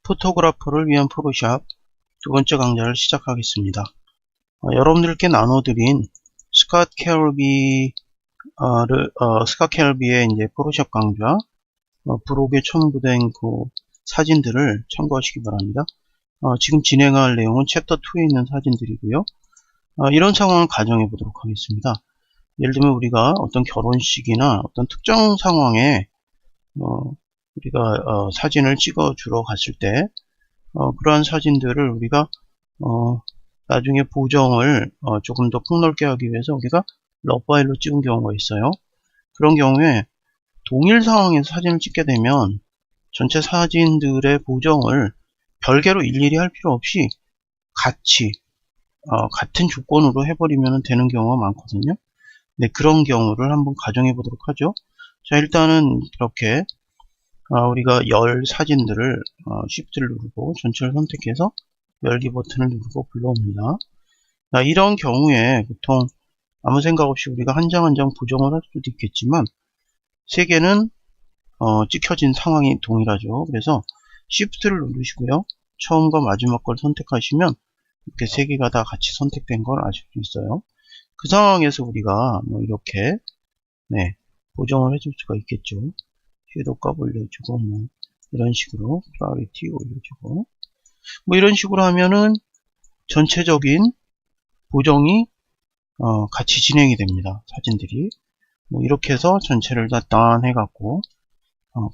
포토그래퍼를 위한 포토샵 두 번째 강좌를 시작하겠습니다. 여러분들께 나눠드린 스캇 켈비의 이제 포토샵 강좌, 브록에 첨부된 그 사진들을 참고하시기 바랍니다. 지금 진행할 내용은 챕터 2에 있는 사진들이고요. 이런 상황을 가정해 보도록 하겠습니다. 예를 들면 우리가 어떤 결혼식이나 어떤 특정 상황에 우리가 사진을 찍어 주러 갔을 때 그러한 사진들을 우리가 나중에 보정을 조금 더 폭넓게 하기 위해서 우리가 러 파일로 찍은 경우가 있어요. 그런 경우에 동일 상황에서 사진을 찍게 되면 전체 사진들의 보정을 별개로 일일이 할 필요 없이 같이 같은 조건으로 해버리면 되는 경우가 많거든요. 네, 그런 경우를 한번 가정해 보도록 하죠. 자, 일단은 이렇게 우리가 열 사진들을 Shift를 누르고 전체를 선택해서 열기 버튼을 누르고 불러옵니다. 자, 이런 경우에 보통 아무 생각 없이 우리가 한 장 한 장 보정을 할 수도 있겠지만 세 개는 찍혀진 상황이 동일하죠. 그래서 Shift를 누르시고요. 처음과 마지막 걸 선택하시면 이렇게 세 개가 다 같이 선택된 걸 아실 수 있어요. 그 상황에서 우리가 이렇게 보정을 해줄 수가 있겠죠. 섀도우 값 올려주고 이런 식으로 클래리티 올려주고 이런 식으로 하면은 전체적인 보정이 같이 진행이 됩니다. 사진들이 이렇게 해서 전체를 다 딴 해갖고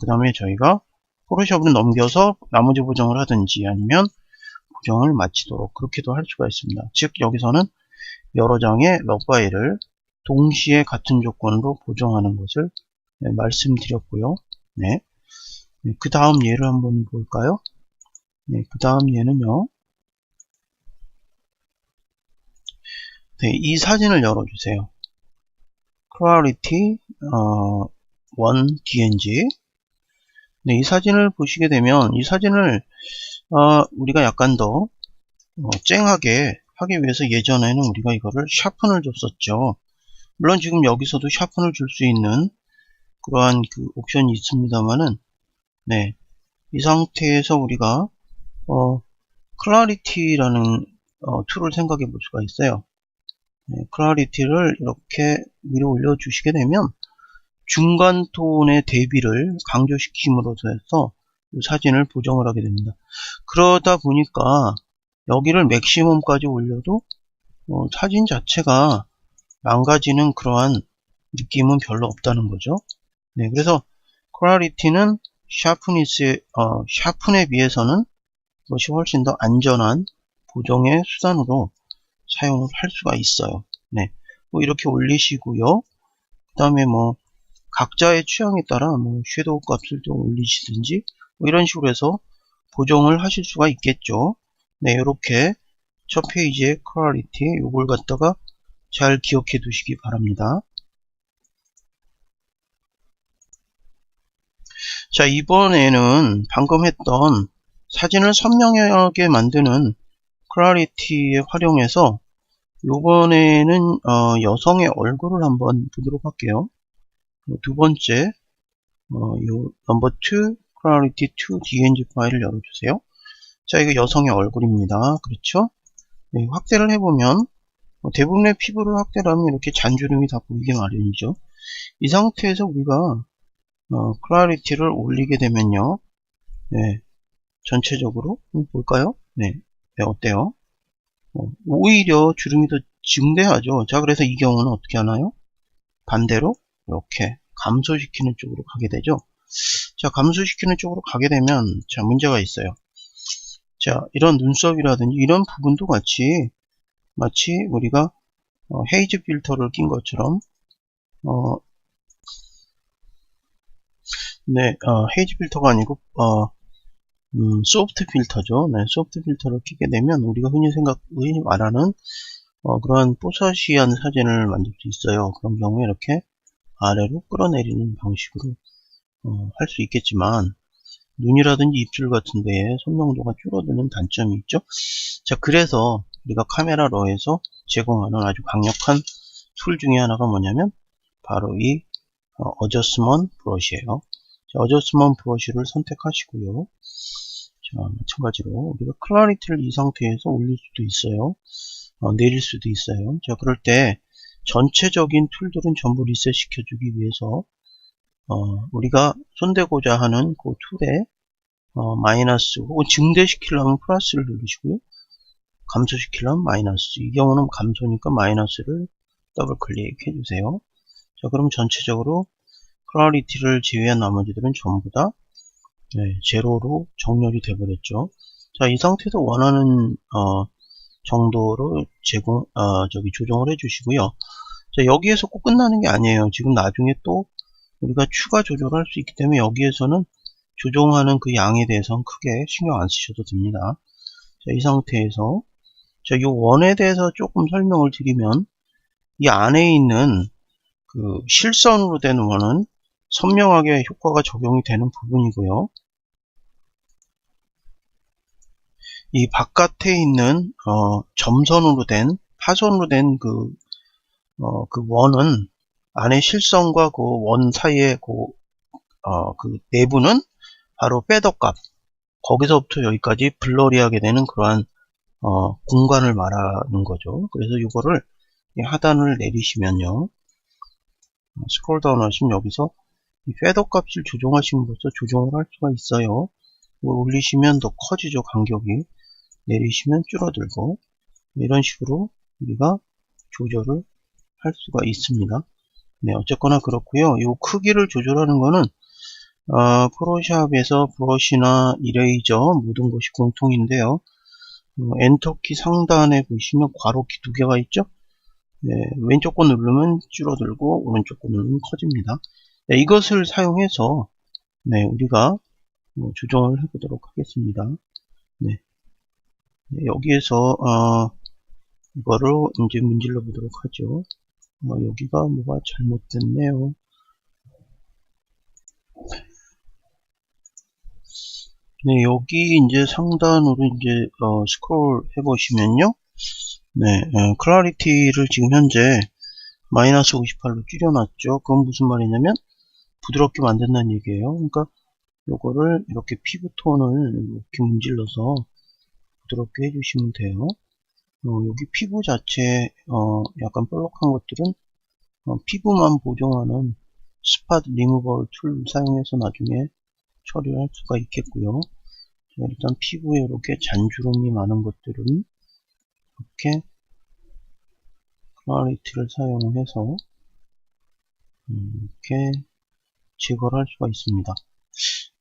그 다음에 저희가 포토샵으로 넘겨서 나머지 보정을 하든지 아니면 보정을 마치도록 그렇게도 할 수가 있습니다. 즉 여기서는 여러 장의 러 파일을 동시에 같은 조건으로 보정하는 것을 말씀드렸고요. 그 다음 예를 한번 볼까요? 그 다음 예는요. 이 사진을 열어주세요. Clarity 1 DNG. 이 사진을 보시게 되면 이 사진을 우리가 약간 더 쨍하게 하기 위해서 예전에는 우리가 이거를 샤픈을 줬었죠. 물론 지금 여기서도 샤픈을 줄 수 있는 그러한 그 옵션이 있습니다만은 이 상태에서 우리가 클래리티라는 툴을 생각해 볼 수가 있어요. 클래리티를 이렇게 위로 올려 주시게 되면 중간 톤의 대비를 강조시킴으로써 해서 이 사진을 보정을 하게 됩니다. 그러다 보니까 여기를 맥시멈까지 올려도 사진 자체가 망가지는 그러한 느낌은 별로 없다는 거죠. 그래서 클래리티는 샤픈에 비해서는 이것이 훨씬 더 안전한 보정의 수단으로 사용을 할 수가 있어요. 이렇게 올리시고요. 그 다음에 각자의 취향에 따라 섀도우 값을 좀 올리시든지 이런 식으로 해서 보정을 하실 수가 있겠죠. 이렇게 첫 페이지의 클래리티 요걸 갖다가 잘 기억해 두시기 바랍니다. 자, 이번에는 방금 했던 사진을 선명하게 만드는 클래리티에 활용해서 이번에는 여성의 얼굴을 한번 보도록 할게요. 두 번째 요 넘버 2 클래리티 2 DNG 파일을 열어주세요. 자, 이거 여성의 얼굴입니다. 그렇죠? 확대를 해보면 대부분의 피부를 확대를 하면 이렇게 잔주름이 다 보이게 마련이죠. 이 상태에서 우리가 클래리티를 올리게 되면요. 전체적으로 볼까요? 어때요? 오히려 주름이 더 증대하죠. 자, 그래서 이 경우는 어떻게 하나요? 반대로 이렇게 감소시키는 쪽으로 가게 되죠. 자, 감소시키는 쪽으로 가게 되면 자, 문제가 있어요. 자, 이런 눈썹이라든지 이런 부분도 마치 우리가 헤이즈 필터를 낀 것처럼 헤이즈 필터가 아니고 소프트 필터죠. 소프트 필터를 끼게 되면 우리가 흔히 말하는 그런 뽀샤시한 사진을 만들 수 있어요. 그런 경우에 이렇게 아래로 끌어내리는 방식으로 할 수 있겠지만 눈이라든지 입술 같은 데에 선명도가 줄어드는 단점이 있죠. 자, 그래서 우리가 카메라 러에서 제공하는 아주 강력한 툴 중에 하나가 뭐냐면 바로 이 어저스먼트 브러쉬예요. 어저스먼트 브러쉬를 선택하시고요. 자, 마찬가지로 우리가 클래리티를 이 상태에서 올릴 수도 있어요. 내릴 수도 있어요. 자, 그럴 때 전체적인 툴들은 전부 리셋 시켜주기 위해서 우리가 손대고자 하는 그 툴에 마이너스 혹은 증대시키려면 플러스를 누르시고요. 감소시키려면 마이너스. 이 경우는 감소니까 마이너스를 더블 클릭해 주세요. 자, 그럼 전체적으로 클래리티를 제외한 나머지들은 전부 다 제로로 정렬이 되버렸죠. 자, 이 상태에서 원하는 정도로 조정을 해주시고요. 자, 여기에서 꼭 끝나는 게 아니에요. 지금 나중에 또 우리가 추가 조절할 수 있기 때문에 여기에서는 조정하는 그 양에 대해서는 크게 신경 안 쓰셔도 됩니다. 자, 이 상태에서 자, 이 원에 대해서 조금 설명을 드리면 이 안에 있는 그 실선으로 된 원은 선명하게 효과가 적용이 되는 부분이고요. 이 바깥에 있는 점선으로 된 파선으로 된 그 원은 안에 실선과 그 원 사이의 그 내부는 바로 패더값, 거기서부터 여기까지 블러리하게 되는 그러한 공간을 말하는 거죠. 그래서 이거를 하단을 내리시면요, 스크롤 다운 하시면 여기서 이 패더 값을 조정하심으로써 조정을 할 수가 있어요. 이걸 올리시면 더 커지죠, 간격이. 내리시면 줄어들고, 이런 식으로 우리가 조절을 할 수가 있습니다. 네, 어쨌거나 그렇고요. 이 크기를 조절하는 거는 프로샵에서 브러쉬나 이레이저 모든 것이 공통인데요. 엔터키 상단에 보시면 괄호키 두 개가 있죠. 네, 왼쪽 거 누르면 줄어들고 오른쪽 거 누르면 커집니다. 네, 이것을 사용해서 우리가 조정을 해보도록 하겠습니다. 네, 여기에서 이거를 이제 문질러 보도록 하죠. 여기가 뭐가 잘못됐네요. 네, 여기 이제 상단으로 이제 스크롤 해보시면요. 네, 클래리티를 지금 현재 마이너스 58로 줄여놨죠. 그건 무슨 말이냐면 부드럽게 만든다는 얘기예요. 그러니까 요거를 이렇게 피부톤을 이렇게 문질러서 부드럽게 해주시면 돼요. 여기 피부 자체 약간 볼록한 것들은 피부만 보정하는 스팟 리무벌 툴 사용해서 나중에 처리할 수가 있겠고요. 자, 일단 피부에 이렇게 잔주름이 많은 것들은 이렇게 클래리티를 사용해서 이렇게 제거를 할 수가 있습니다.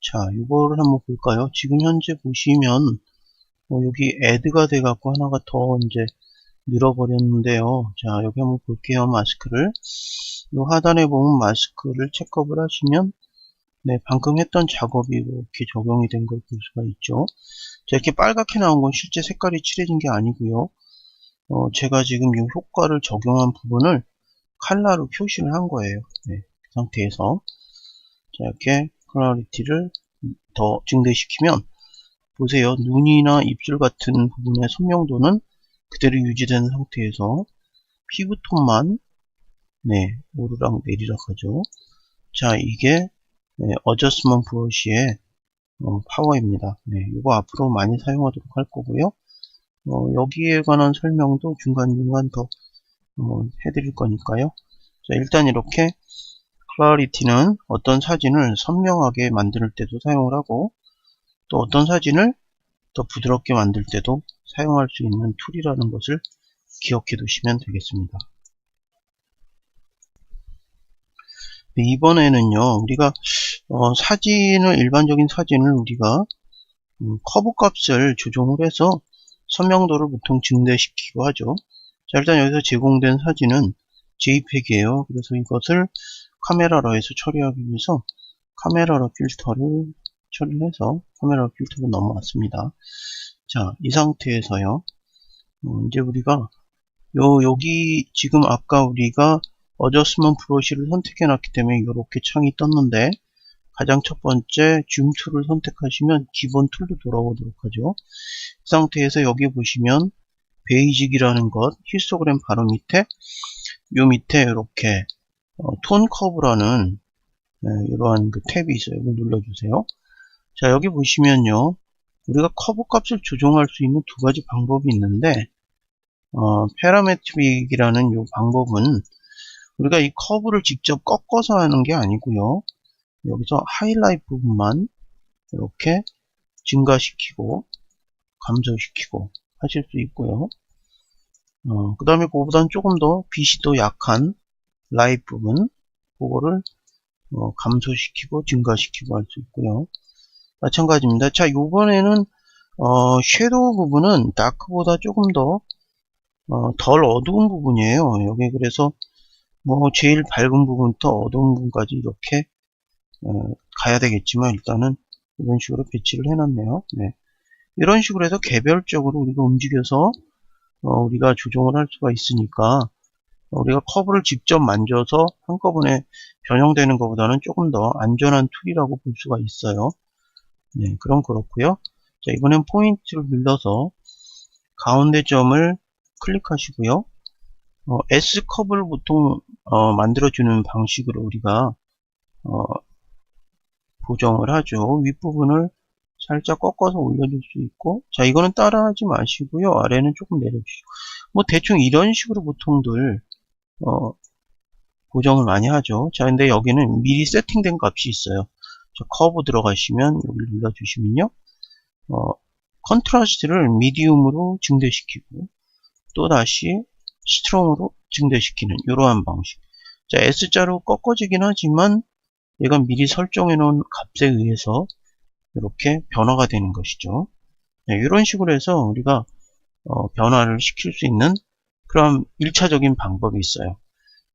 자, 이거를 한번 볼까요? 지금 현재 보시면 여기 애드가 돼갖고 하나가 더 이제 늘어버렸는데요. 자, 여기 한번 볼게요. 마스크를. 이 하단에 보면 마스크를 체크업을 하시면 방금 했던 작업이 이렇게 적용이 된 걸 볼 수가 있죠. 자, 이렇게 빨갛게 나온 건 실제 색깔이 칠해진 게 아니고요. 제가 지금 이 효과를 적용한 부분을 컬러로 표시를 한 거예요. 네, 그 상태에서 자, 이렇게 클래리티를 더 증대시키면 보세요. 눈이나 입술 같은 부분의 선명도는 그대로 유지되는 상태에서 피부톤만 오르락 내리락 하죠. 자, 이게 어저스먼트 브러쉬의 파워입니다. 이거 앞으로 많이 사용하도록 할 거고요. 여기에 관한 설명도 중간중간 더 해드릴 거니까요. 자, 일단 이렇게 클래리티는 어떤 사진을 선명하게 만들 때도 사용을 하고 또 어떤 사진을 더 부드럽게 만들 때도 사용할 수 있는 툴이라는 것을 기억해 두시면 되겠습니다. 이번에는요, 우리가 일반적인 사진을 우리가 커브 값을 조정을 해서 선명도를 보통 증대시키고 하죠. 자, 일단 여기서 제공된 사진은 JPEG이에요. 그래서 이것을 카메라로에서 처리하기 위해서 카메라로 필터를 처리해서 카메라 필터로 넘어왔습니다. 자, 이 상태에서요, 이제 우리가 여기 지금 아까 우리가 어저스먼트 브러쉬를 선택해 놨기 때문에 이렇게 창이 떴는데 가장 첫 번째 줌 툴을 선택하시면 기본 툴로 돌아오도록 하죠. 이 상태에서 여기 보시면 베이직이라는 것, 히스토그램 바로 밑에 요 밑에 이렇게 톤 커브라는 이러한 그 탭이 있어요. 이걸 눌러주세요. 자, 여기 보시면요, 우리가 커브 값을 조정할 수 있는 두 가지 방법이 있는데, 패러메트릭이라는 이 방법은 우리가 이 커브를 직접 꺾어서 하는 게 아니고요. 여기서 하이라이트 부분만 이렇게 증가시키고 감소시키고 하실 수 있고요. 그 다음에 그거보다는 조금 더 빛이 더 약한 라이트 부분, 그거를 감소시키고 증가시키고 할 수 있고요. 마찬가지입니다. 자, 요번에는 섀도우 부분은 다크보다 조금 더 덜 어두운 부분이에요. 여기 그래서 뭐 제일 밝은 부분부터 어두운 부분까지 이렇게 가야 되겠지만 일단은 이런 식으로 배치를 해놨네요. 네. 이런 식으로 해서 개별적으로 우리가 움직여서 우리가 조정을 할 수가 있으니까 우리가 커브를 직접 만져서 한꺼번에 변형되는 것보다는 조금 더 안전한 툴이라고 볼 수가 있어요. 네, 그럼 그렇고요. 자, 이번엔 포인트를 눌러서 가운데 점을 클릭하시고요. S 커브를 보통 만들어주는 방식으로 우리가 보정을 하죠. 윗부분을 살짝 꺾어서 올려줄 수 있고, 자, 이거는 따라하지 마시고요. 아래는 조금 내려주시고, 뭐 대충 이런 식으로 보통들 보정을 많이 하죠. 자, 근데 여기는 미리 세팅된 값이 있어요. 자, 커브 들어가시면 여기 눌러주시면요, 컨트라스트를 미디움으로 증대시키고 또 다시 스트롱으로 증대시키는 이러한 방식. 자, S자로 꺾어지긴 하지만 얘가 미리 설정해 놓은 값에 의해서 이렇게 변화가 되는 것이죠. 네, 이런 식으로 해서 우리가 변화를 시킬 수 있는 그런 1차적인 방법이 있어요.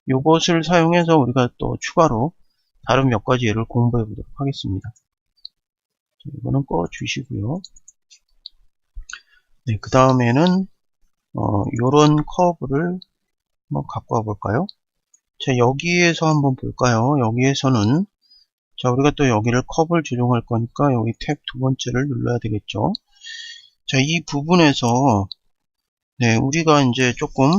이것을 사용해서 우리가 또 추가로 다른 몇 가지 예를 공부해 보도록 하겠습니다. 자, 이거는 꺼 주시고요. 네, 그 다음에는 요런 커브를 한번 갖고 와 볼까요? 자, 여기에서 한번 볼까요? 여기에서는 자, 우리가 또 여기를 커브를 조정할 거니까 여기 탭 두 번째를 눌러야 되겠죠. 자, 이 부분에서 네, 우리가 이제 조금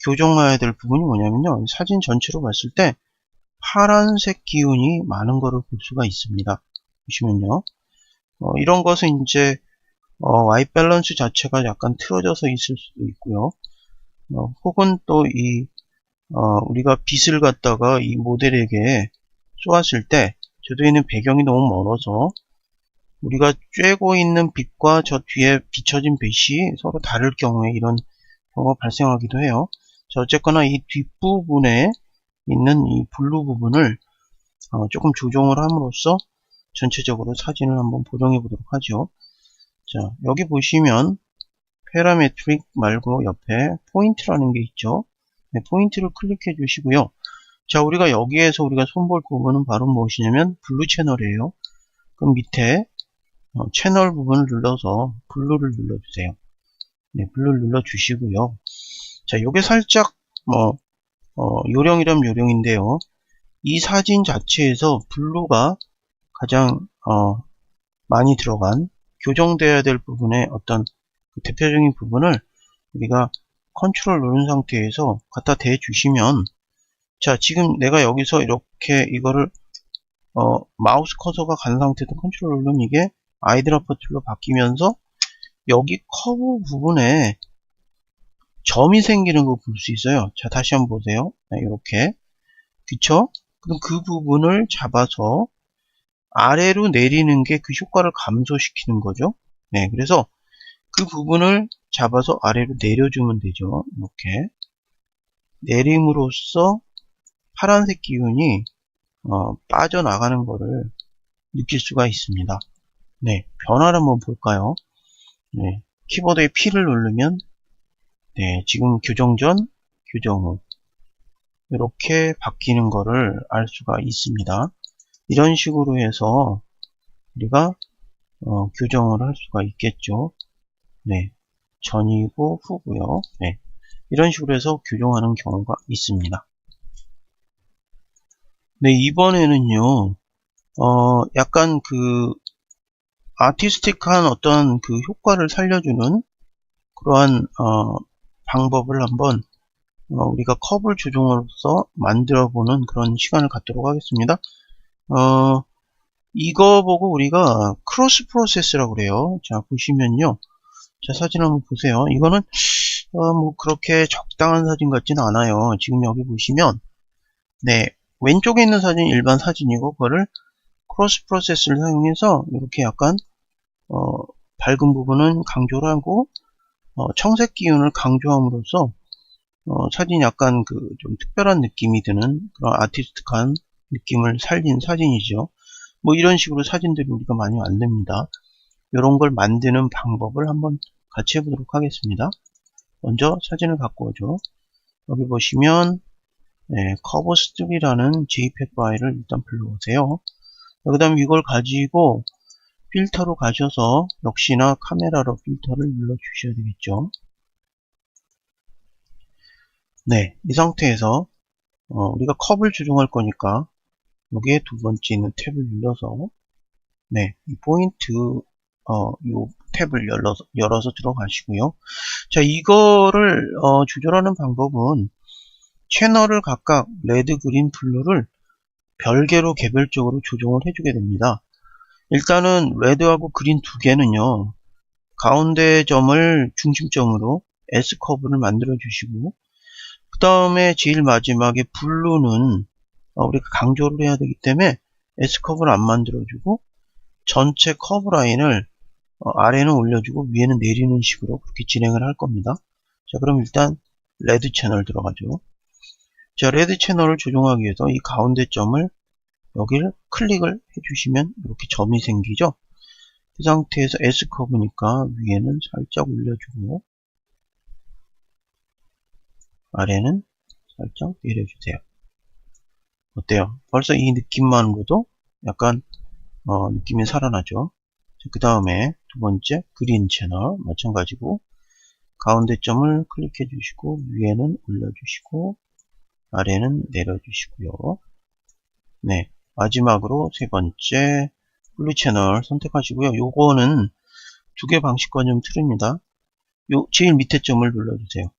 교정해야 될 부분이 뭐냐면요. 사진 전체로 봤을 때 파란색 기운이 많은 것을 볼 수가 있습니다. 보시면요. 이런 것은 이제 화이트 밸런스 자체가 약간 틀어져서 있을 수도 있고요. 혹은 또 우리가 빛을 갖다가 이 모델에게 쏘았을 때 저도 있는 배경이 너무 멀어서 우리가 쬐고 있는 빛과 저 뒤에 비춰진 빛이 서로 다를 경우에 이런 경우가 발생하기도 해요. 자, 어쨌거나 이 뒷부분에 있는 이 블루 부분을 조금 조정을 함으로써 전체적으로 사진을 한번 보정해 보도록 하죠. 자, 여기 보시면 패러메트릭 말고 옆에 포인트라는 게 있죠. 네, 포인트를 클릭해 주시고요. 자, 우리가 여기에서 우리가 손볼 부분은 바로 무엇이냐면 블루 채널이에요. 그럼 밑에 채널 부분을 눌러서 블루를 눌러주세요. 네, 블루를 눌러주시고요. 자, 요게 살짝 요령이라면 요령인데요. 이 사진 자체에서 블루가 가장 많이 들어간 교정되어야 될 부분의 어떤 그 대표적인 부분을 우리가 컨트롤 누른 상태에서 갖다 대 주시면, 자, 지금 내가 여기서 이렇게 이거를 마우스 커서가 간 상태에서 컨트롤 누르면 이게 아이드라퍼 툴로 바뀌면서 여기 커브 부분에 점이 생기는 거 볼 수 있어요. 자, 다시 한번 보세요. 네, 이렇게. 그쵸? 그럼 그 부분을 잡아서 아래로 내리는 게 그 효과를 감소시키는 거죠. 네, 그래서 그 부분을 잡아서 아래로 내려주면 되죠. 이렇게. 내림으로써 파란색 기운이 빠져나가는 거를 느낄 수가 있습니다. 네, 변화를 한번 볼까요? 네, 키보드에 P를 누르면 네, 지금 교정 전, 교정 후 이렇게 바뀌는 거를 알 수가 있습니다. 이런 식으로 해서 우리가 교정을 할 수가 있겠죠. 네, 전이고 후고요. 네, 이런 식으로 해서 교정하는 경우가 있습니다. 네, 이번에는요, 약간 그 아티스틱한 어떤 그 효과를 살려주는 그러한 방법을 한번 우리가 컵을 조정으로서 만들어 보는 그런 시간을 갖도록 하겠습니다. 이거 보고 우리가 크로스 프로세스라고 그래요. 자, 보시면요. 자, 사진 한번 보세요. 이거는 뭐 그렇게 적당한 사진 같진 않아요. 지금 여기 보시면 네, 왼쪽에 있는 사진이 일반 사진이고 그거를 크로스 프로세스를 사용해서 이렇게 약간 밝은 부분은 강조를 하고 청색 기운을 강조함으로써 사진이 약간 그 좀 특별한 느낌이 드는 그런 아티스틱한 느낌을 살린 사진이죠. 뭐 이런 식으로 사진들이 우리가 많이 만듭니다. 이런 걸 만드는 방법을 한번 같이 해보도록 하겠습니다. 먼저 사진을 갖고 오죠. 여기 보시면 네, 커버스트리라는 JPEG 파일을 일단 불러오세요. 그 다음 이걸 가지고 필터로 가셔서 역시나 카메라로 필터를 눌러 주셔야 되겠죠. 네, 이 상태에서 우리가 컵을 조정할 거니까 여기에 두 번째 있는 탭을 눌러서 네, 이 포인트 요 탭을 열어서 들어가시고요. 자, 이거를 조절하는 방법은 채널을 각각 레드, 그린, 블루를 별개로 개별적으로 조정을 해주게 됩니다. 일단은 레드하고 그린 두 개는요, 가운데 점을 중심점으로 S커브를 만들어 주시고, 그 다음에 제일 마지막에 블루는 우리가 강조를 해야 되기 때문에 S커브를 안 만들어주고 전체 커브 라인을 아래는 올려주고 위에는 내리는 식으로 그렇게 진행을 할 겁니다. 자, 그럼 일단 레드 채널 들어가죠. 자, 레드 채널을 조정하기 위해서 이 가운데 점을 여기를 클릭을 해주시면 이렇게 점이 생기죠. 그 상태에서 S커브니까 위에는 살짝 올려주고 아래는 살짝 내려주세요. 어때요? 벌써 이 느낌만으로도 약간 느낌이 살아나죠. 그 다음에 두 번째 그린 채널 마찬가지고 가운데 점을 클릭해 주시고 위에는 올려주시고 아래는 내려주시고요. 네, 마지막으로 세 번째 블루 채널 선택하시고요. 요거는 두 개 방식과 좀 틀립니다. 요 제일 밑에 점을 눌러주세요.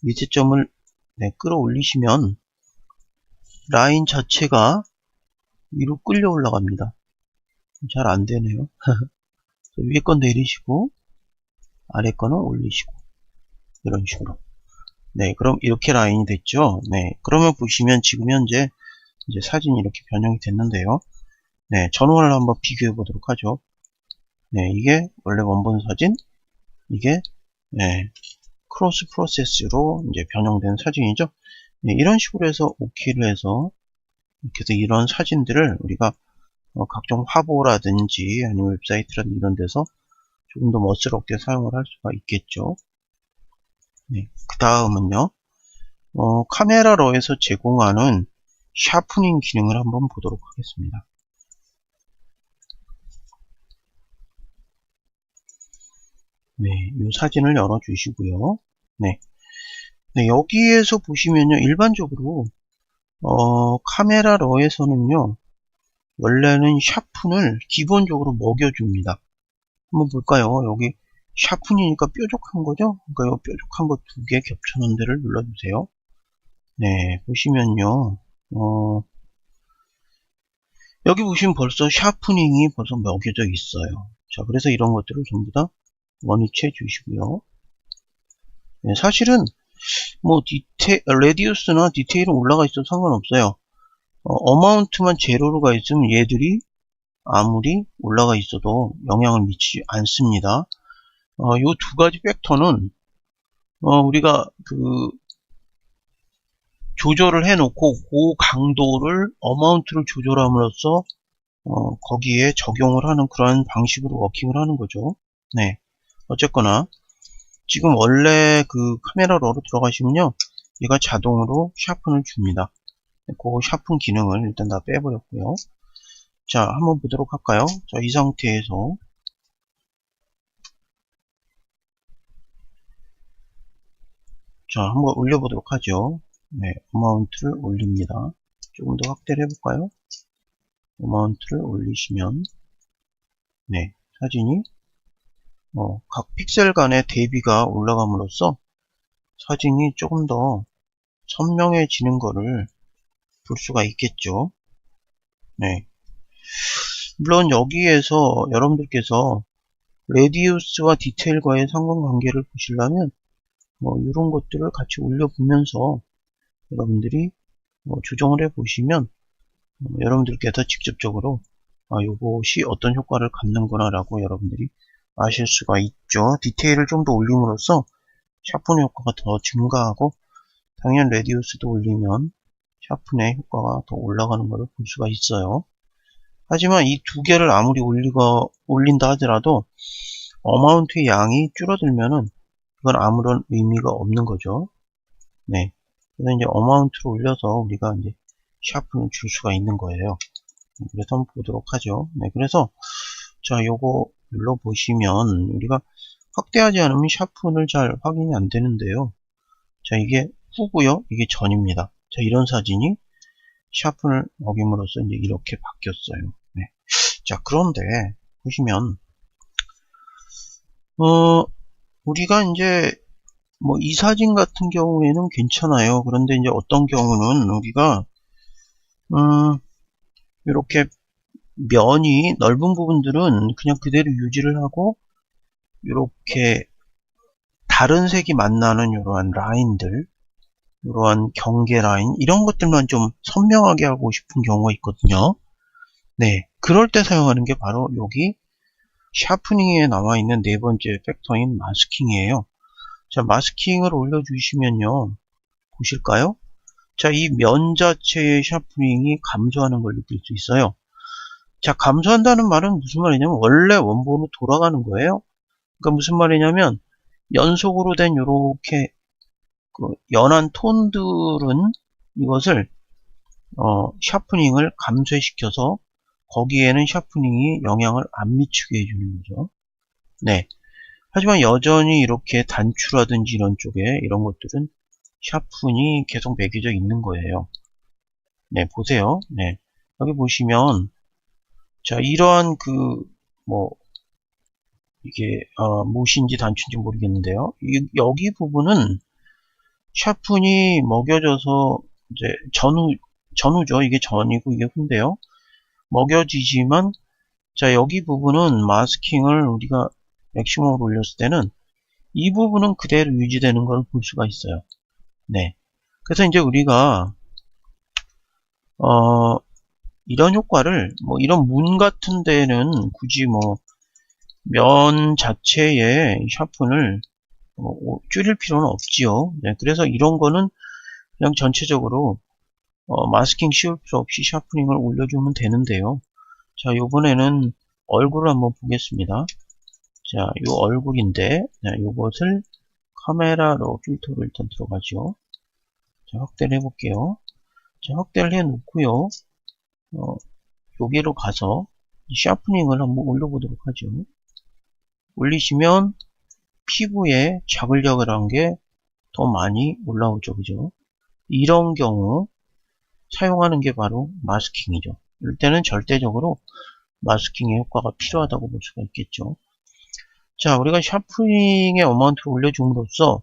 밑에 점을 네, 끌어올리시면 라인 자체가 위로 끌려 올라갑니다. 잘 안되네요. 위에 건 내리시고 아래 거는 올리시고 이런 식으로. 네, 그럼 이렇게 라인이 됐죠. 네, 그러면 보시면 지금 현재 이제 사진이 이렇게 변형이 됐는데요. 네, 전원을 한번 비교해 보도록 하죠. 네, 이게 원래 원본 사진, 이게 네, 크로스 프로세스로 이제 변형된 사진이죠. 네, 이런 식으로 해서 OK를 해서 이렇게 해서 이런 사진들을 우리가 각종 화보라든지 아니면 웹사이트라든지 이런 데서 조금 더 멋스럽게 사용을 할 수가 있겠죠. 네, 그 다음은요. 카메라 러에서 제공하는 샤프닝 기능을 한번 보도록 하겠습니다. 네, 이 사진을 열어 주시고요. 네. 네, 여기에서 보시면요. 일반적으로 카메라 러에서는요. 원래는 샤픈을 기본적으로 먹여줍니다. 한번 볼까요? 여기 샤픈이니까 뾰족한 거죠? 그러니까 이 뾰족한 거 두 개 겹쳐놓은 데를 눌러주세요. 네, 보시면요. 여기 보시면 벌써 샤프닝이 벌써 먹여져 있어요. 자, 그래서 이런 것들을 전부 다 원위치해 주시고요. 네, 사실은 뭐 레디우스나 디테일은 올라가 있어도 상관없어요. 어마운트만 제로로 가 있으면 얘들이 아무리 올라가 있어도 영향을 미치지 않습니다. 요 두 가지 팩터는 우리가 그 조절을 해놓고 그 강도를 어마운트를 조절함으로써 거기에 적용을 하는 그런 방식으로 워킹을 하는 거죠. 네, 어쨌거나 지금 원래 그 카메라 러로 들어가시면요, 얘가 자동으로 샤픈을 줍니다. 그 샤픈 기능을 일단 다 빼버렸고요. 자, 한번 보도록 할까요? 자, 이 상태에서 자, 한번 올려보도록 하죠. 네, 어마운트를 올립니다. 조금 더 확대를 해볼까요? 어마운트를 올리시면 네, 사진이 각 픽셀 간의 대비가 올라감으로써 사진이 조금 더 선명해지는 거를 볼 수가 있겠죠. 네. 물론 여기에서 여러분들께서 레디우스와 디테일과의 상관관계를 보시려면 뭐 이런 것들을 같이 올려보면서 여러분들이 조정을 해 보시면 여러분들께서 직접적으로 이것이 어떤 효과를 갖는구나 라고 여러분들이 아실 수가 있죠. 디테일을 좀 더 올림으로써 샤프는 효과가 더 증가하고, 당연 레디우스도 올리면 샤픈의 효과가 더 올라가는 것을 볼 수가 있어요. 하지만 이 두 개를 아무리 올린다 하더라도 어마운트의 양이 줄어들면은 그건 아무런 의미가 없는 거죠. 네. 그래서 이제 어마운트를 올려서 우리가 이제 샤픈을 줄 수가 있는 거예요. 그래서 한번 보도록 하죠. 네. 그래서 자, 요거 눌러보시면 우리가 확대하지 않으면 샤픈을 잘 확인이 안 되는데요. 자, 이게 후고요. 이게 전입니다. 자, 이런 사진이 샤픈을 먹임으로써 이제 이렇게 바뀌었어요. 네. 자, 그런데 보시면 우리가 이제 뭐 이 사진 같은 경우에는 괜찮아요. 그런데 이제 어떤 경우는 우리가 이렇게 면이 넓은 부분들은 그냥 그대로 유지를 하고 이렇게 다른 색이 만나는 이러한 라인들, 이러한 경계 라인, 이런 것들만 좀 선명하게 하고 싶은 경우가 있거든요. 네, 그럴 때 사용하는 게 바로 여기 샤프닝에 나와 있는 네 번째 팩터인 마스킹이에요. 자, 마스킹을 올려주시면요, 보실까요? 자, 이 면 자체의 샤프닝이 감소하는 걸 느낄 수 있어요. 자, 감소한다는 말은 무슨 말이냐면 원래 원본으로 돌아가는 거예요. 그러니까 무슨 말이냐면 연속으로 된 요렇게 그 연한 톤들은 이것을 샤프닝을 감소시켜서 거기에는 샤프닝이 영향을 안 미치게 해주는 거죠. 네. 하지만 여전히 이렇게 단추라든지 이런 쪽에 이런 것들은 샤픈이 계속 매겨져 있는 거예요. 네, 보세요. 네. 여기 보시면, 자, 이러한 이게, 무엇인지 단추인지 모르겠는데요. 여기 부분은 샤픈이 먹여져서, 이제, 전후죠. 이게 전이고 이게 후인데요. 먹여지지만, 자, 여기 부분은 마스킹을 우리가 맥시멈으로 올렸을 때는 이 부분은 그대로 유지되는 걸 볼 수가 있어요. 네. 그래서 이제 우리가, 이런 효과를, 이런 문 같은 데는 굳이 면 자체의 샤픈을 줄일 필요는 없지요. 네. 그래서 이런 거는 그냥 전체적으로, 마스킹 씌울 필요 없이 샤프닝을 올려주면 되는데요. 자, 요번에는 얼굴을 한번 보겠습니다. 자, 요 얼굴인데, 요것을 카메라로 필터로 일단 들어가죠. 자, 확대를 해볼게요. 자, 확대를 해 놓고요. 여기로 가서 샤프닝을 한번 올려보도록 하죠. 올리시면 피부에 자글자글 한 게 더 많이 올라오죠. 그죠? 이런 경우 사용하는 게 바로 마스킹이죠. 이럴 때는 절대적으로 마스킹의 효과가 필요하다고 볼 수가 있겠죠. 자, 우리가 샤프닝의 어마운트를 올려줌으로써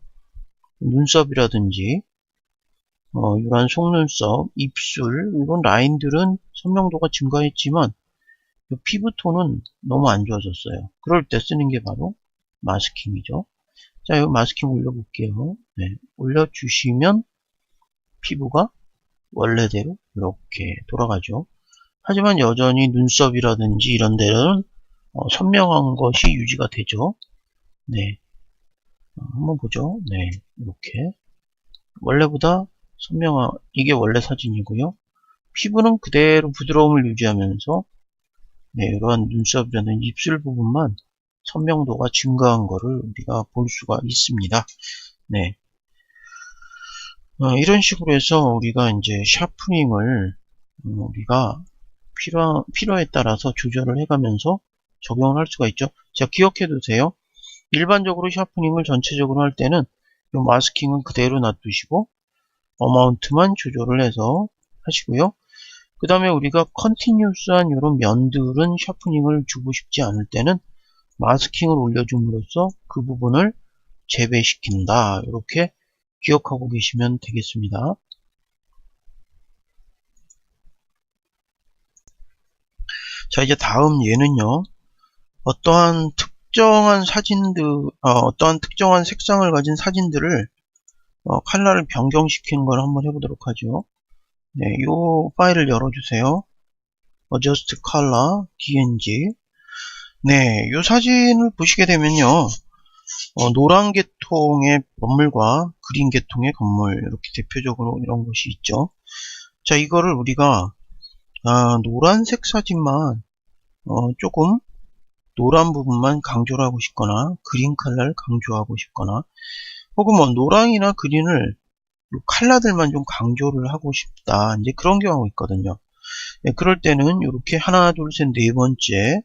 눈썹이라든지 이러한 속눈썹, 입술, 이런 라인들은 선명도가 증가했지만 피부톤은 너무 안 좋아졌어요. 그럴 때 쓰는 게 바로 마스킹이죠. 자, 이 마스킹 올려볼게요. 네, 올려주시면 피부가 원래대로 이렇게 돌아가죠. 하지만 여전히 눈썹이라든지 이런 데는 선명한 것이 유지가 되죠. 네, 한번 보죠. 네, 이렇게 원래보다 선명한, 이게 원래 사진이고요. 피부는 그대로 부드러움을 유지하면서 네, 이러한 눈썹이라든지 입술 부분만 선명도가 증가한 것을 우리가 볼 수가 있습니다. 네, 이런 식으로 해서 우리가 이제 샤프닝을 우리가 필요에 따라서 조절을 해가면서 적용을 할 수가 있죠. 자, 기억해 두세요. 일반적으로 샤프닝을 전체적으로 할 때는 이 마스킹은 그대로 놔두시고 어마운트만 조절을 해서 하시고요. 그 다음에 우리가 컨티뉴스한 이런 면들은 샤프닝을 주고 싶지 않을 때는 마스킹을 올려줌으로써 그 부분을 재배시킨다. 이렇게 기억하고 계시면 되겠습니다. 자, 이제 다음 얘는요. 어떠한 특정한 사진들, 어떠한 특정한 색상을 가진 사진들을 컬러를 변경시키는 걸 한번 해보도록 하죠. 네, 이 파일을 열어주세요. Adjust Color, DNG. 네, 이 사진을 보시게 되면요. 노란 계통의 건물과 그린 계통의 건물, 이렇게 대표적으로 이런 것이 있죠. 자, 이거를 우리가 노란색 사진만 조금 노란 부분만 강조를 하고 싶거나 그린 컬러를 강조하고 싶거나 혹은 뭐 노랑이나 그린을 컬러들만 좀 강조를 하고 싶다, 이제 그런 경우가 있거든요. 네, 그럴 때는 이렇게 하나 둘 셋 네 번째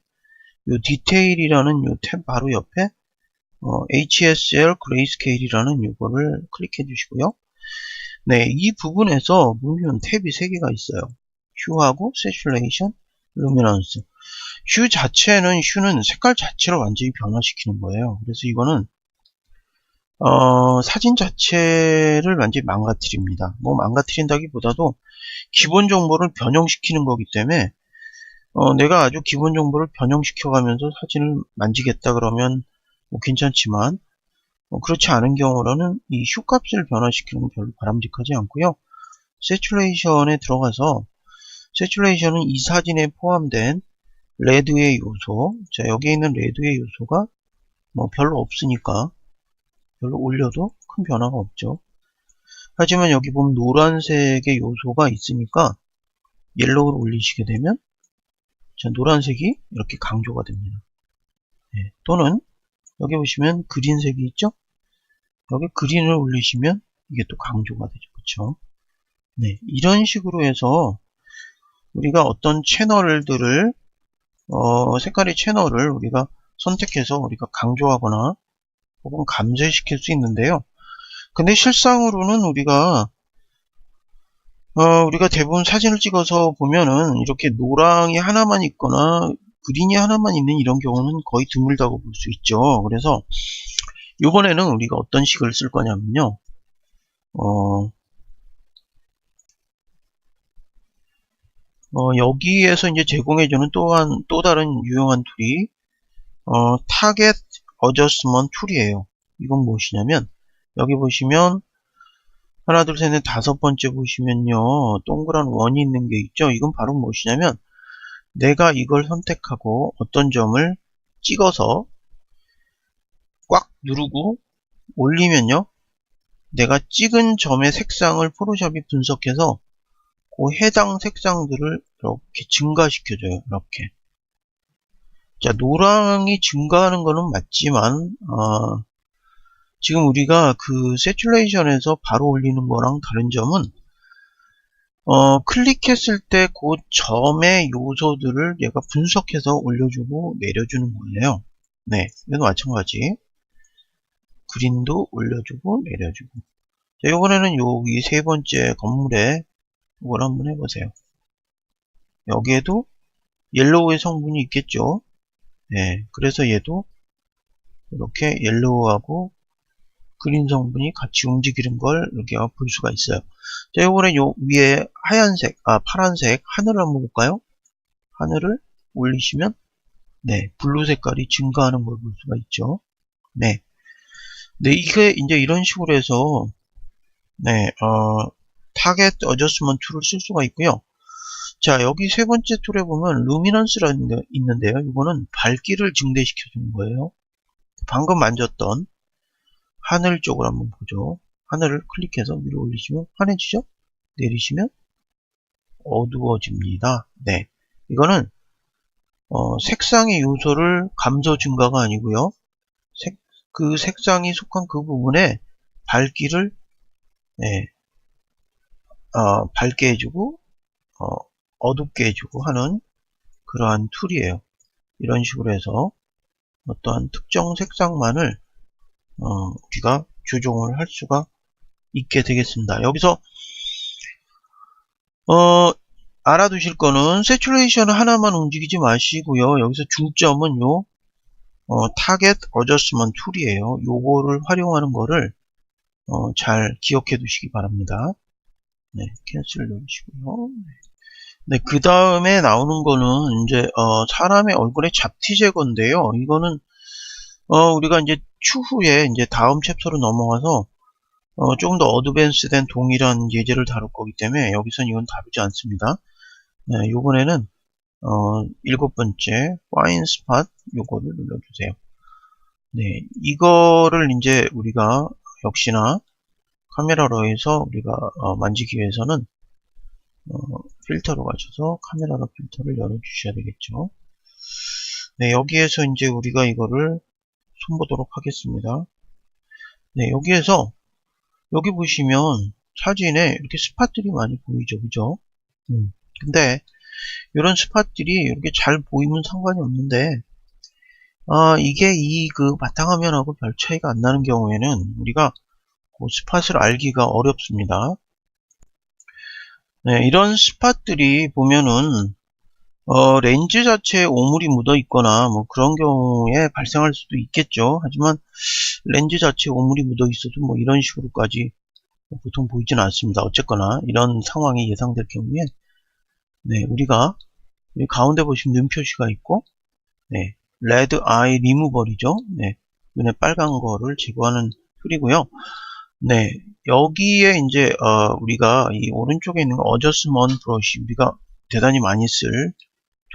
요 디테일이라는 요 탭 바로 옆에 HSL Grayscale이라는 요거를 클릭해 주시고요. 네, 이 부분에서 보면 탭이 3개가 있어요. 휴하고 Saturation, Luminance. 휴는 색깔 자체를 완전히 변화시키는 거예요. 그래서 이거는 사진 자체를 완전히 망가뜨립니다. 뭐 망가뜨린다기보다도 기본 정보를 변형시키는 거기 때문에 내가 아주 기본 정보를 변형시켜 가면서 사진을 만지겠다 그러면 뭐 괜찮지만 그렇지 않은 경우로는 이 휴 값을 변화시키는 건 별로 바람직하지 않고요. 세츄레이션에 들어가서 세츄레이션은 이 사진에 포함된 레드의 요소, 자, 여기에 있는 레드의 요소가 뭐 별로 없으니까 별로 올려도 큰 변화가 없죠. 하지만 여기 보면 노란색의 요소가 있으니까 옐로우를 올리시게 되면 자, 노란색이 이렇게 강조가 됩니다. 네, 또는 여기 보시면 그린색이 있죠? 여기 그린을 올리시면 이게 또 강조가 되죠. 그쵸? 네, 이런 식으로 해서 우리가 어떤 채널들을 색깔의 채널을 우리가 선택해서 우리가 강조하거나 혹은 감쇄시킬 수 있는데요. 근데 실상으로는 우리가 대부분 사진을 찍어서 보면은 이렇게 노랑이 하나만 있거나 그린이 하나만 있는 이런 경우는 거의 드물다고 볼 수 있죠. 그래서 이번에는 우리가 어떤 식을 쓸 거냐면요. 여기에서 이제 제공해주는 또 다른 유용한 툴이 타겟 어저스먼트 툴이에요. 이건 무엇이냐면 여기 보시면 하나 둘 셋 넷 다섯 번째 보시면요, 동그란 원이 있는 게 있죠. 이건 바로 무엇이냐면 내가 이걸 선택하고 어떤 점을 찍어서 꽉 누르고 올리면요, 내가 찍은 점의 색상을 포토샵이 분석해서 그 해당 색상들을 이렇게 증가시켜줘요. 이렇게. 자, 노랑이 증가하는 거는 맞지만 지금 우리가 그 세츄레이션에서 바로 올리는 거랑 다른 점은 클릭했을 때 그 점의 요소들을 얘가 분석해서 올려주고 내려주는 거예요. 네, 이건 마찬가지. 그린도 올려주고 내려주고. 자, 이번에는 여기 세 번째 건물에 이걸 한번 해보세요. 여기에도 옐로우의 성분이 있겠죠. 네, 그래서 얘도 이렇게 옐로우하고 그린 성분이 같이 움직이는 걸 이렇게 볼 수가 있어요. 자, 이번에 요 위에 파란색 하늘을 한번 볼까요? 하늘을 올리시면 네, 블루 색깔이 증가하는 걸 볼 수가 있죠. 네. 네, 이게 이제 이런 식으로 해서 네, 타겟 어저스먼트 툴을 쓸 수가 있고요. 자, 여기 세 번째 툴에 보면 루미넌스라는 게 있는데요. 이거는 밝기를 증대시켜 주는 거예요. 방금 만졌던 하늘 쪽을 한번 보죠. 하늘을 클릭해서 위로 올리시면 환해지죠? 내리시면 어두워집니다. 네, 이거는 색상의 요소를 감소 증가가 아니고요. 그 색상이 속한 그 부분에 밝기를 네, 밝게 해주고 어둡게 해주고 하는 그러한 툴이에요. 이런 식으로 해서 어떠한 특정 색상만을 우리가 조정을 할 수가 있게 되겠습니다. 여기서 알아두실 거는 세츄레이션 하나만 움직이지 마시고요. 여기서 중점은 요 타겟 어저스먼트 툴이에요. 요거를 활용하는 거를 잘 기억해 두시기 바랍니다. 네, 캔슬 누르시고요. 네. 네, 그 다음에 나오는 거는 이제 사람의 얼굴의 잡티 제거인데요. 이거는 우리가 이제 추후에 이제 다음 챕터로 넘어가서 조금 더 어드밴스된 동일한 예제를 다룰 거기 때문에 여기선 이건 다루지 않습니다. 네, 요번에는 7번째 파인 스팟 요거를 눌러주세요. 네, 이거를 이제 우리가 역시나 카메라로에서 우리가 만지기 위해서는 필터로 가셔서 카메라로 필터를 열어주셔야 되겠죠. 네, 여기에서 이제 우리가 이거를 손보도록 하겠습니다. 네, 여기에서 여기 보시면 사진에 이렇게 스팟들이 많이 보이죠, 그죠? 근데 이런 스팟들이 이렇게 잘 보이면 상관이 없는데 이게 그 바탕화면하고 별 차이가 안 나는 경우에는 우리가 그 스팟을 알기가 어렵습니다. 네, 이런 스팟들이 보면은 렌즈 자체에 오물이 묻어 있거나 뭐 그런 경우에 발생할 수도 있겠죠. 하지만 렌즈 자체에 오물이 묻어 있어도 뭐 이런 식으로까지 보통 보이지는 않습니다. 어쨌거나 이런 상황이 예상될 경우에 네, 우리가 여기 가운데 보시면 눈 표시가 있고 네, 레드 아이 리무벌이죠. 네, 눈에 빨간 거를 제거하는 툴이고요. 네, 여기에 이제 우리가 이 오른쪽에 있는 어저스먼트 브러쉬 우리가 대단히 많이 쓸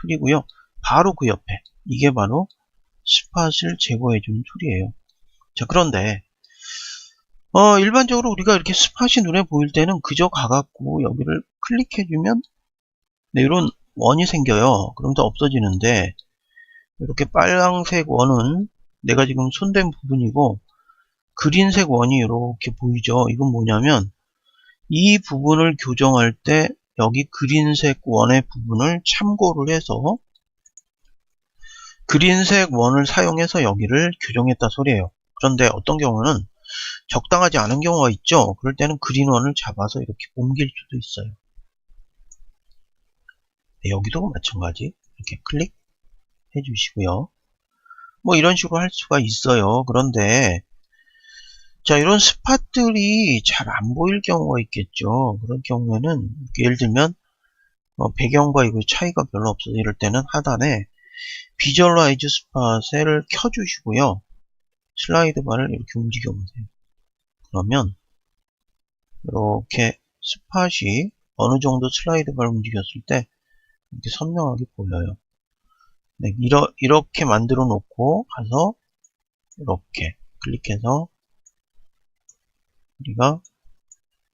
툴이고요. 바로 그 옆에 이게 바로 스팟을 제거해 주는 툴이에요. 자, 그런데 일반적으로 우리가 이렇게 스팟이 눈에 보일 때는 그저 가갖고 여기를 클릭해 주면 네, 이런 원이 생겨요. 그럼 또 없어지는데 이렇게 빨강색 원은 내가 지금 손댄 부분이고 그린색 원이 이렇게 보이죠. 이건 뭐냐면 이 부분을 교정할 때 여기 그린색 원의 부분을 참고를 해서 그린색 원을 사용해서 여기를 교정했다 소리예요. 그런데 어떤 경우는 적당하지 않은 경우가 있죠. 그럴 때는 그린 원을 잡아서 이렇게 옮길 수도 있어요. 네, 여기도 마찬가지 이렇게 클릭 해주시고요. 뭐 이런 식으로 할 수가 있어요. 그런데 자, 이런 스팟들이 잘 안 보일 경우가 있겠죠. 그런 경우에는 예를 들면 배경과 이거 차이가 별로 없어서 이럴 때는 하단에 비주얼라이즈 스팟을 켜주시고요. 슬라이드 바를 이렇게 움직여 보세요. 그러면 이렇게 스팟이 어느 정도 슬라이드 바를 움직였을 때 이렇게 선명하게 보여요. 네, 이렇게 만들어 놓고 가서 이렇게 클릭해서 우리가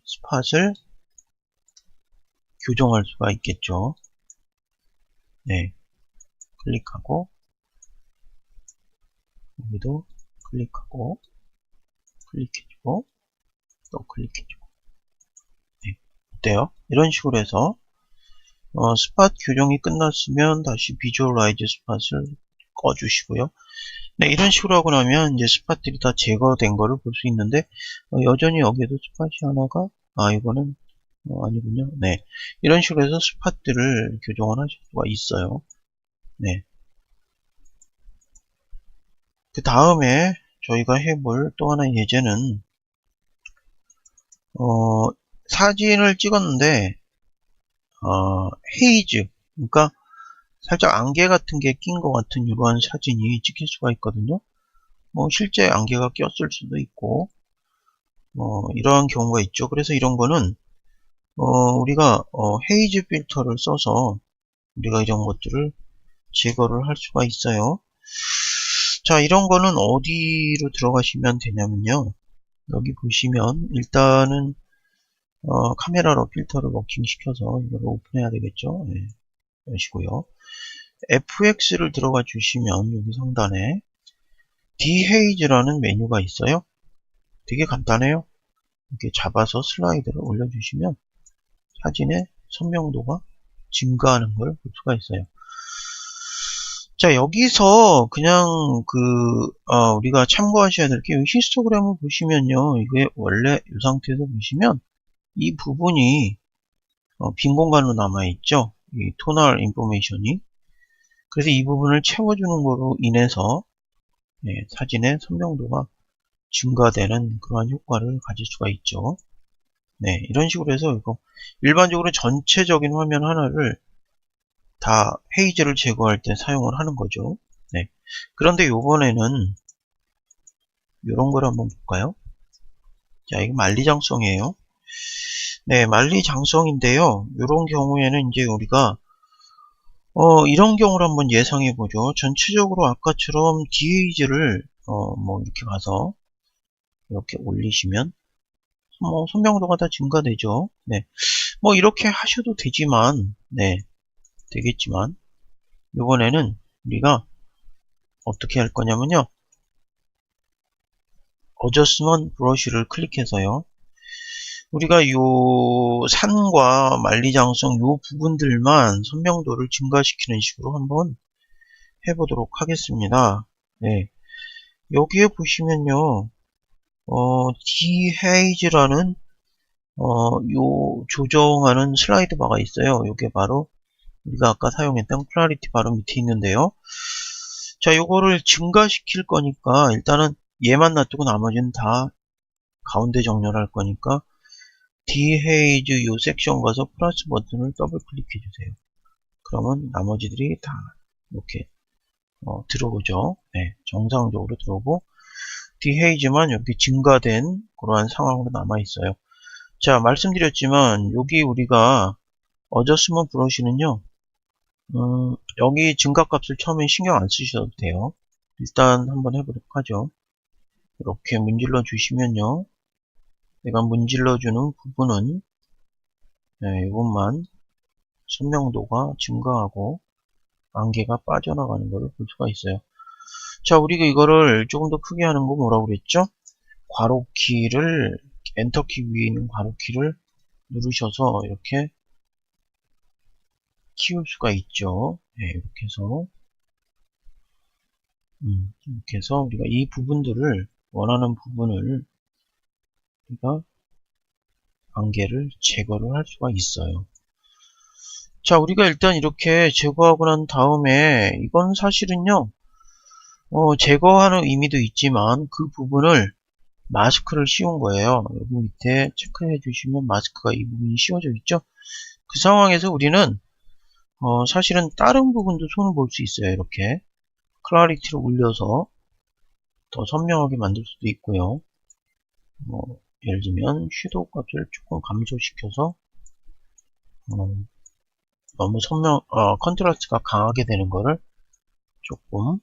스팟을 교정할 수가 있겠죠. 네, 클릭하고 여기도 클릭하고 클릭해주고 또 클릭해주고 네, 어때요? 이런 식으로 해서 스팟 교정이 끝났으면 다시 비주얼라이즈 스팟을 꺼주시고요. 네, 이런 식으로 하고 나면 이제 스팟들이 다 제거된 거를 볼 수 있는데 여전히 여기에도 스팟이 하나가 이거는 아니군요. 네, 이런 식으로 해서 스팟들을 교정을 하실 수가 있어요. 네. 그 다음에 저희가 해볼 또 하나의 예제는 사진을 찍었는데 헤이즈, 그러니까 살짝 안개 같은 게 낀 것 같은 이러한 사진이 찍힐 수가 있거든요. 뭐 실제 안개가 꼈을 수도 있고 이러한 경우가 있죠. 그래서 이런 거는 우리가 헤이즈 필터를 써서 우리가 이런 것들을 제거를 할 수가 있어요. 자, 이런 거는 어디로 들어가시면 되냐면요. 여기 보시면 일단은 카메라로 필터를 워킹 시켜서 이걸 오픈해야 되겠죠. 네, 여시고요. FX를 들어가 주시면 여기 상단에 Dehaze라는 메뉴가 있어요. 되게 간단해요. 이렇게 잡아서 슬라이드를 올려주시면 사진의 선명도가 증가하는 걸 볼 수가 있어요. 자, 여기서 그냥 우리가 참고하셔야 될 게 히스토그램을 보시면요. 이게 원래 이 상태에서 보시면 이 부분이 빈 공간으로 남아있죠. 이 토널 인포메이션이. 그래서 이 부분을 채워주는 거로 인해서 사진의 선명도가 증가되는 그러한 효과를 가질 수가 있죠. 네, 이런 식으로 해서 이거 일반적으로 전체적인 화면 하나를 다 헤이즈를 제거할 때 사용을 하는 거죠. 네. 그런데 요번에는 이런 걸 한번 볼까요? 자, 이거 만리장성이에요. 네, 만리장성인데요. 이런 경우에는 이제 우리가 이런 경우를 한번 예상해 보죠. 전체적으로 아까처럼 DH를 뭐 이렇게 가서 이렇게 올리시면 뭐 선명도가 다 증가되죠. 네, 뭐 이렇게 하셔도 되지만, 네, 되겠지만 이번에는 우리가 어떻게 할 거냐면요. 어저스먼트 브러쉬를 클릭해서요. 우리가 요 산과 만리장성 요 부분들만 선명도를 증가시키는 식으로 한번 해보도록 하겠습니다. 네. 여기에 보시면요, Dehaze라는, 요 조정하는 슬라이드 바가 있어요. 요게 바로 우리가 아까 사용했던 클래리티 바로 밑에 있는데요. 자, 요거를 증가시킬 거니까 일단은 얘만 놔두고 나머지는 다 가운데 정렬할 거니까 Dehaze 요 섹션 가서 플러스 버튼을 더블 클릭해 주세요. 그러면 나머지들이 다 이렇게 들어오죠. 네, 정상적으로 들어오고 Dehaze만 여기 증가된 그러한 상황으로 남아 있어요. 자, 말씀드렸지만 여기 우리가 어저스먼트 브러쉬는요, 여기 증가값을 처음에 신경 안 쓰셔도 돼요. 일단 한번 해보도록 하죠. 이렇게 문질러 주시면요, 내가 문질러 주는 부분은 네, 이것만 선명도가 증가하고 안개가 빠져나가는 것을 볼 수가 있어요. 자, 우리가 이거를 조금 더 크게 하는 거 뭐라고 그랬죠? 괄호키를, 엔터키 위에 있는 괄호키를 누르셔서 이렇게 키울 수가 있죠. 네, 이렇게 해서 우리가 이 부분들을, 원하는 부분을 우리가 안개를 제거를 할 수가 있어요. 자, 우리가 일단 이렇게 제거하고 난 다음에 이건 사실은요, 제거하는 의미도 있지만 그 부분을 마스크를 씌운 거예요. 여기 밑에 체크해 주시면 마스크가 이 부분이 씌워져 있죠. 그 상황에서 우리는 사실은 다른 부분도 손을 볼 수 있어요. 이렇게 클래리티를 올려서 더 선명하게 만들 수도 있고요. 예를 들면 섀도우 값을 조금 감소시켜서 너무 컨트라스트가 강하게 되는 거를 조금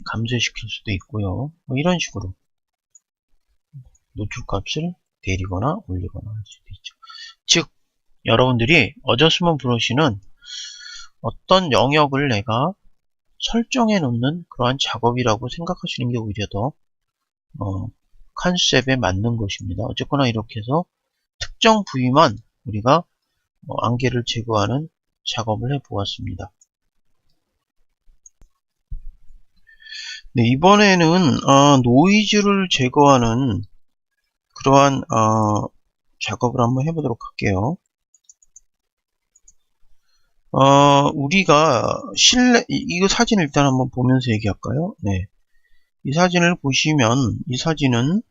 감소시킬 수도 있고요. 뭐 이런 식으로 노출 값을 내리거나 올리거나 할 수도 있죠. 즉, 여러분들이 어저스먼트 브러쉬는 어떤 영역을 내가 설정해 놓는 그러한 작업이라고 생각하시는 게 오히려 더 컨셉에 맞는 것입니다. 어쨌거나 이렇게 해서 특정 부위만 우리가 안개를 제거하는 작업을 해 보았습니다. 네, 이번에는 노이즈를 제거하는 그러한 작업을 한번 해보도록 할게요. 우리가 이거 사진 일단 한번 보면서 얘기할까요? 네. 이 사진을 보시면, 이 사진은,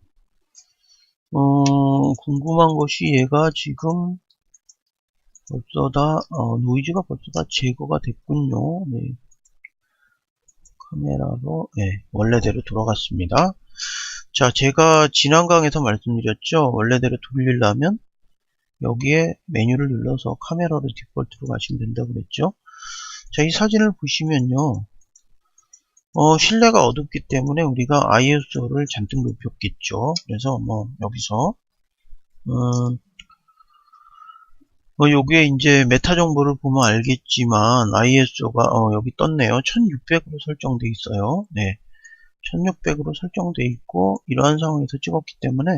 궁금한 것이 얘가 지금 벌써 다, 노이즈가 벌써 다 제거가 됐군요. 네. 카메라로, 네. 원래대로 돌아갔습니다. 자, 제가 지난 강에서 말씀드렸죠. 원래대로 돌리려면, 여기에 메뉴를 눌러서 카메라로 디폴트로 가시면 된다고 그랬죠. 자, 이 사진을 보시면요. 실내가 어둡기 때문에 우리가 ISO를 잔뜩 높였겠죠. 그래서 여기서 여기에 이제 메타 정보를 보면 알겠지만 ISO가 여기 떴네요. 1600으로 설정되어 있어요. 네. 1600으로 설정되어 있고 이러한 상황에서 찍었기 때문에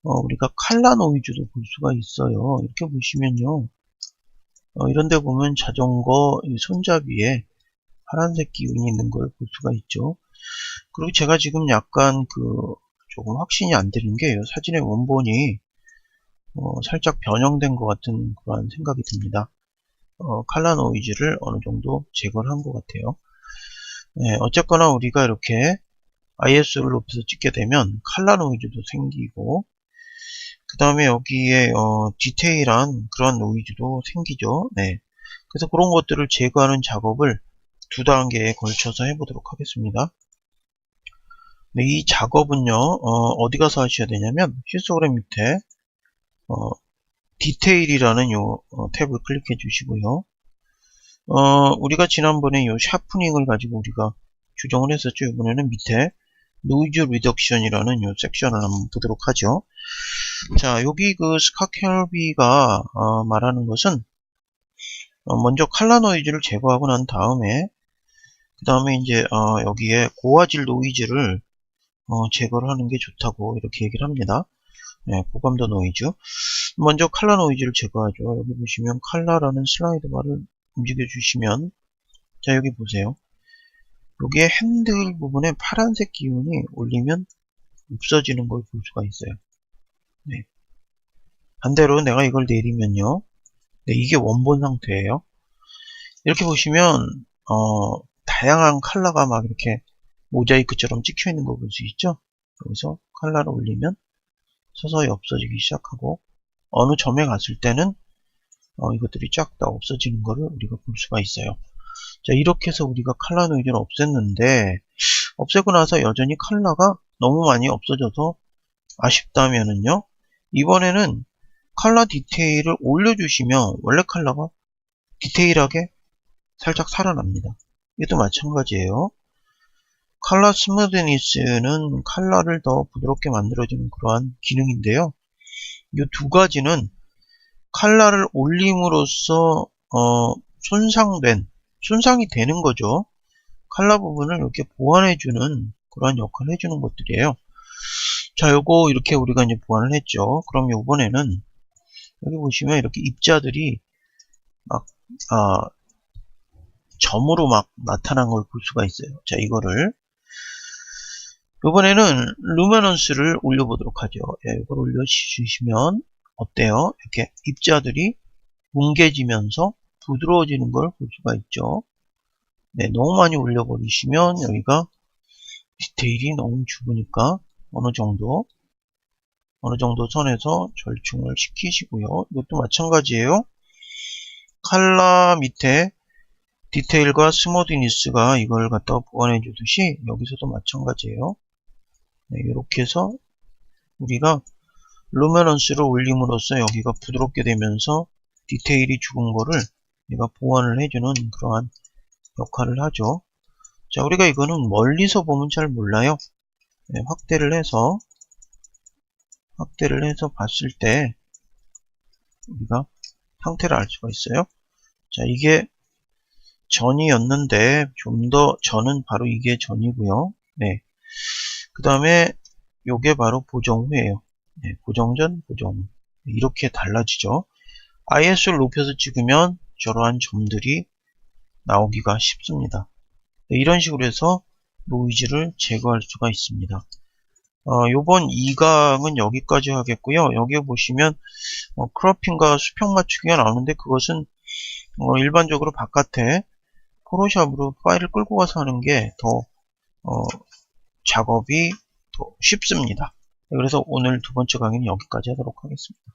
우리가 칼라 노이즈도 볼 수가 있어요. 이렇게 보시면요. 이런데 보면 자전거 손잡이에 파란색 기운이 있는 걸 볼 수가 있죠. 그리고 제가 지금 약간 조금 확신이 안 되는 게 사진의 원본이 살짝 변형된 것 같은 그런 생각이 듭니다. 칼라 노이즈를 어느 정도 제거를 한 것 같아요. 네, 어쨌거나 우리가 이렇게 ISO를 높여서 찍게 되면 칼라 노이즈도 생기고 그 다음에 여기에 디테일한 그런 노이즈도 생기죠. 네. 그래서 그런 것들을 제거하는 작업을 두 단계에 걸쳐서 해보도록 하겠습니다. 네, 이 작업은요, 어디 가서 하셔야 되냐면, 히스토그램 밑에, 디테일이라는 요 탭을 클릭해 주시고요. 우리가 지난번에 요 샤프닝을 가지고 우리가 조정을 했었죠. 이번에는 밑에 노이즈 리덕션이라는 요 섹션을 한번 보도록 하죠. 자, 여기 그 스캇 켈비가 말하는 것은 먼저 칼라 노이즈를 제거하고 난 다음에 그 다음에 이제 여기에 고화질 노이즈를 제거를 하는 게 좋다고 이렇게 얘기를 합니다. 네, 고감도 노이즈. 먼저 칼라 노이즈를 제거하죠. 여기 보시면 칼라라는 슬라이드 바를 움직여 주시면, 자, 여기 보세요. 여기에 핸들 부분에 파란색 기운이 올리면 없어지는 걸 볼 수가 있어요. 네. 반대로 내가 이걸 내리면요. 네, 이게 원본 상태예요. 이렇게 보시면 다양한 컬러가 막 이렇게 모자이크처럼 찍혀 있는 거 볼 수 있죠. 여기서 컬러를 올리면 서서히 없어지기 시작하고, 어느 점에 갔을 때는 이것들이 쫙 다 없어지는 거를 우리가 볼 수가 있어요. 자, 이렇게 해서 우리가 컬러 노이즈를 없앴는데, 없애고 나서 여전히 컬러가 너무 많이 없어져서 아쉽다면은요, 이번에는 컬러 디테일을 올려주시면 원래 컬러가 디테일하게 살짝 살아납니다. 이것도 마찬가지예요. 컬러 스무드니스는 컬러를 더 부드럽게 만들어주는 그러한 기능인데요. 이 두 가지는 컬러를 올림으로써 손상이 되는 거죠. 컬러 부분을 이렇게 보완해주는 그러한 역할을 해주는 것들이에요. 자, 요거 이렇게 우리가 이제 보완을 했죠. 그럼 이번에는 여기 보시면 이렇게 입자들이 막 점으로 막 나타난 걸 볼 수가 있어요. 자, 이거를 이번에는 루미넌스를 올려보도록 하죠. 예, 이걸 올려주시면 어때요? 이렇게 입자들이 뭉개지면서 부드러워지는 걸 볼 수가 있죠. 네, 너무 많이 올려버리시면 여기가 디테일이 너무 죽으니까 어느 정도 선에서 절충을 시키시고요. 이것도 마찬가지예요. 컬러 밑에 디테일과 스무드니스가 이걸 갖다가 보완해 주듯이 여기서도 마찬가지예요. 네, 이렇게 해서 우리가 루미넌스를 올림으로써 여기가 부드럽게 되면서 디테일이 죽은 거를 얘가 보완을 해주는 그러한 역할을 하죠. 자, 우리가 이거는 멀리서 보면 잘 몰라요. 네, 확대를 해서 봤을 때 우리가 상태를 알 수가 있어요. 자, 이게 전이었는데 좀 더 전은 바로 이게 전이고요. 네. 그 다음에 요게 바로 보정 후예요. 네, 보정 전, 보정 후. 이렇게 달라지죠. ISO를 높여서 찍으면 저러한 점들이 나오기가 쉽습니다. 네, 이런 식으로 해서 노이즈를 제거할 수가 있습니다. 요번 2강은 여기까지 하겠고요. 여기 보시면 크로핑과 수평 맞추기가 나오는데, 그것은 일반적으로 바깥에 포토샵으로 파일을 끌고 가서 하는 게 더 작업이 더 쉽습니다. 그래서 오늘 두 번째 강의는 여기까지 하도록 하겠습니다.